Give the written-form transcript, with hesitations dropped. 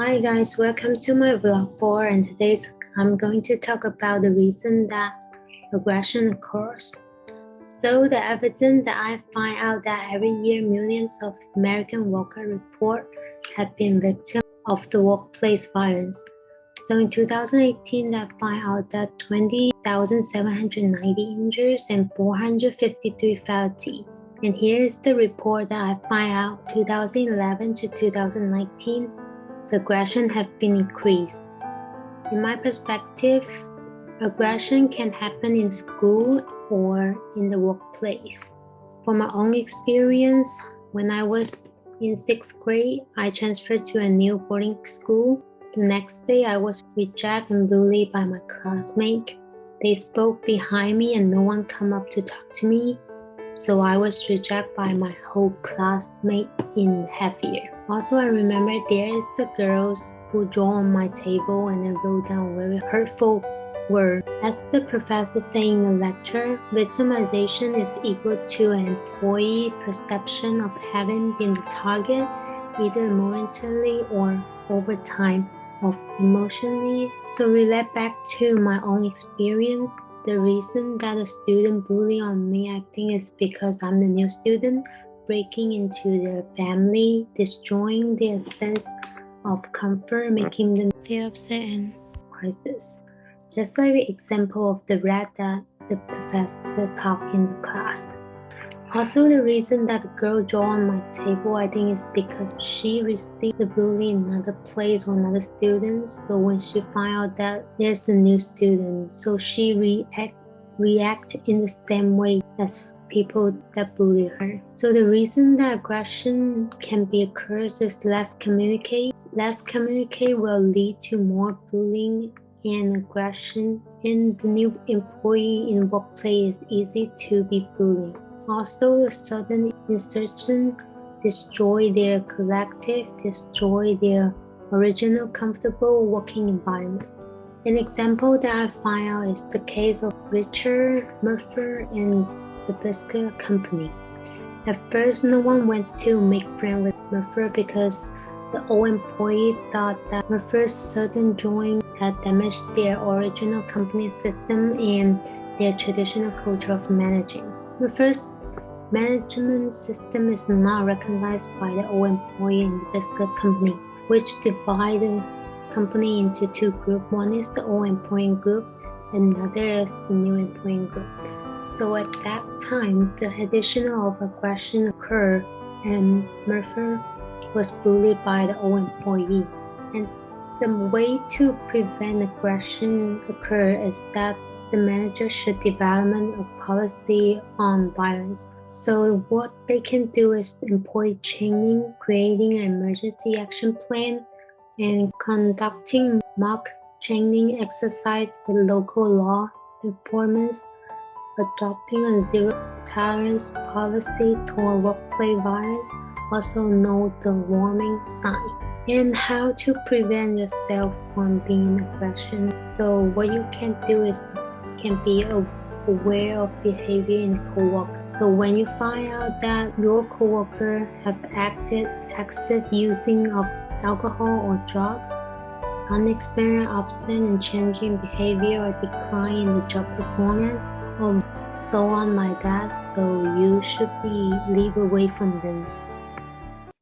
Hi guys, welcome to my vlog 4 and I'm going to talk about the reason that aggression occurs. So the evidence that I find out that every year millions of American workers report have been victims of the workplace violence. So in 2018, I find out that 20,790 injuries and 453 fatalities. And here's the report that I find out 2011 to 2019. The aggression have been increased. In my perspective, aggression can happen in school or in the workplace. From my own experience, when I was in 6th grade, I transferred to a new boarding school. The next day, I was rejected and bullied by my classmates. They spoke behind me and no one came up to talk to me. So I was rejected by my whole classmate in half year. Also, I remember there is the girls who draw on my table and then wrote down very hurtful words. As the professor said in the lecture, victimization is equal to an employee perception of having been the target, either momentarily or over time, of emotionally. So relate back to my own experience. The reason that a student bully on me, I think, is because I'm the new student, breaking into their family, destroying their sense of comfort, making them feel upset and crisis. Just like the example of the rat that the professor taught in the class. Also, the reason that the girl drew on my table, I think, is because she received the bully in another place or another student. So when she find out that there's the new student, so she react in the same way as people that bully her. So the reason that aggression can be occurs is less communicate. Less communicate will lead to more bullying and aggression. And the new employee in the workplace is easy to be bullied. Also, the sudden insertion destroy their collective, destroy their original comfortable working environment. An example that I find out is the case of Richard Murphy and the biscuit company. At first, no one went to make friends with Murphy because the old employee thought that Murphy's sudden join had damaged their original company system and their traditional culture of managing. Murphy's management system is not recognized by the old employee in the biscuit company, which divide the company into two groups. One is the old employee group, and another is the new employee group. So at that time, the additional of aggression occurred, and Murphy was bullied by the old employee. And the way to prevent aggression occur is that the manager should develop a policy on violence. So what they can do is employee training, creating an emergency action plan, and conducting mock training exercise with local law enforcement, adopting a zero tolerance policy toward workplace violence, also know the warning sign, and how to prevent yourself from being aggression. So what you can do is can be aware of behavior in the coworker. So when you find out that your coworker have acted excessive using of alcohol or drug, unexperienced, absent and changing behavior or decline in the job performance, or so on like that, so you should leave away from them.